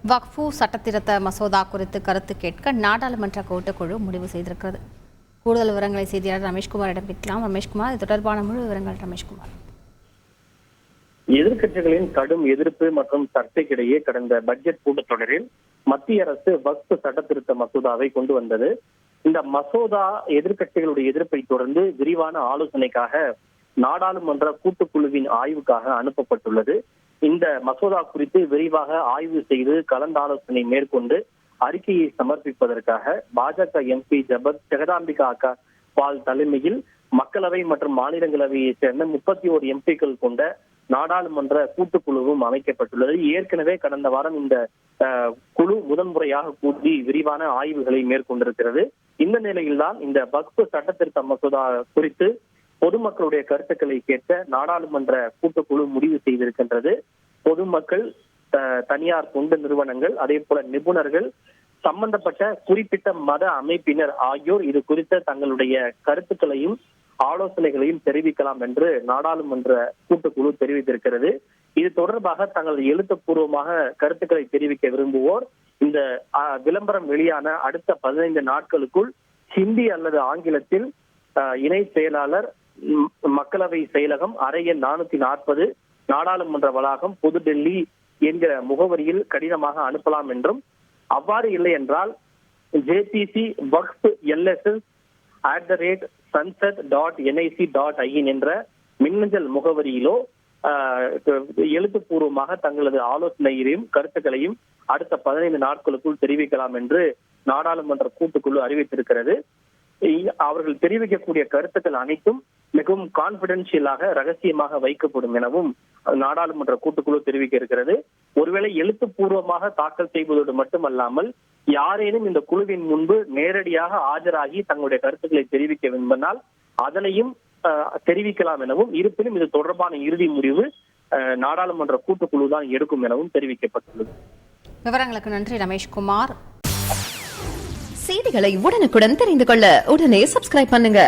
வக்ஃபு சட்டத்திருத்த மசோதா குறித்து கருத்து கேட்க நாடாளுமன்ற கூட்டுக்குழு முடிவு செய்திருக்கிறது. கூடுதல் விவரங்களை செய்தியாளர் ரமேஷ்குமாரிடம் கேட்கலாம். ரமேஷ்குமார், இது தொடர்பான முழு விவரங்கள். ரமேஷ்குமார், எதிர்க்கட்சிகளின் கடும் எதிர்ப்பு மற்றும் சர்ச்சைக்கிடையே கடந்த பட்ஜெட் கூட்டத்தொடரில் மத்திய அரசு வக்ஃபு சட்டத்திருத்த மசோதாவை கொண்டு வந்தது. இந்த மசோதா எதிர்க்கட்சிகளுடைய எதிர்ப்பை தொடர்ந்து விரிவான ஆலோசனைக்காக நாடாளுமன்ற கூட்டுக்குழுவின் ஆய்வுக்காக அனுப்பப்பட்டுள்ளது. இந்த மசோதா குறித்து விரிவாக ஆய்வு செய்து கலந்தாலோசனை மேற்கொண்டு அறிக்கையை சமர்ப்பிப்பதற்காக பாஜக எம்பி ஜெகதாம்பிகா பால் தலைமையில் மக்களவை மற்றும் மாநிலங்களவையை சேர்ந்த 31 எம்பிக்கள் கொண்ட நாடாளுமன்ற கூட்டுக்குழுவும் அமைக்கப்பட்டுள்ளது. ஏற்கனவே கடந்த வாரம் இந்த குழு முதன்முறையாக கூட்டி விரிவான ஆய்வுகளை மேற்கொண்டிருக்கிறது. இந்த நிலையில்தான் இந்த வக்ஃபு சட்டத்திருத்த மசோதா குறித்து பொதுமக்களுடைய கருத்துக்களை கேட்க நாடாளுமன்ற கூட்டுக்குழு முடிவு செய்திருக்கின்றது. பொதுமக்கள், தனியார் தொண்டு நிறுவனங்கள், அதே போல நிபுணர்கள், சம்பந்தப்பட்ட குறிப்பிட்ட மத அமைப்பினர் ஆகியோர் இது குறித்த தங்களுடைய கருத்துக்களையும் ஆலோசனைகளையும் தெரிவிக்கலாம் என்று நாடாளுமன்ற கூட்டுக்குழு தெரிவித்திருக்கிறது. இது தொடர்பாக தங்கள் எழுத்துப்பூர்வமாக கருத்துக்களை தெரிவிக்க விரும்புவோர் இந்த விளம்பரம் வெளியான அடுத்த 15 நாட்களுக்குள் ஹிந்தி அல்லது ஆங்கிலத்தில் இணை செயலாளர், மக்களவை செயலகம், அறை எண் 440, நாடாளுமன்ற வளாகம், புதுடெல்லி என்கிற முகவரியில் கடிதமாக அனுப்பலாம் என்றும், அவ்வாறு இல்லை என்றால் jpcwaqf@sunset.nic.in என்ற மின்னஞ்சல் முகவரியிலோ எழுத்துப்பூர்வமாக தங்களது ஆலோசனையையும் கருத்துக்களையும் அடுத்த 15 நாட்களுக்குள் தெரிவிக்கலாம் என்று நாடாளுமன்ற கூட்டுக்குழு அறிவித்திருக்கிறது. அவர்கள் தெரிவிக்கக்கூடிய கருத்துக்கள் அனைத்தும் மிகவும் கான்பிடென்ஷியலாக, ரகசியமாக வைக்கப்படும் எனவும் நாடாளுமன்ற கூட்டுக்குழு தெரிவிக்க இருக்கிறது. ஒருவேளை எழுத்துப்பூர்வமாக தாக்கல் செய்வதோடு மட்டுமல்லாமல் யாரேனும் இந்த குழுவின் முன்பு நேரடியாக ஆஜராகி தங்களுடைய கருத்துக்களை தெரிவிக்க விரும்பினால் அதனையும் தெரிவிக்கலாம் எனவும், இருப்பினும் இது தொடர்பான இறுதி முடிவு நாடாளுமன்ற கூட்டுக்குழு தான் எடுக்கும் எனவும் தெரிவிக்கப்பட்டுள்ளது. விவரங்களுக்கு நன்றி ரமேஷ்குமார். செய்திகளை உடனுக்குடன் தெரிந்து கொள்ள உடனே சப்ஸ்கிரைப் பண்ணுங்க.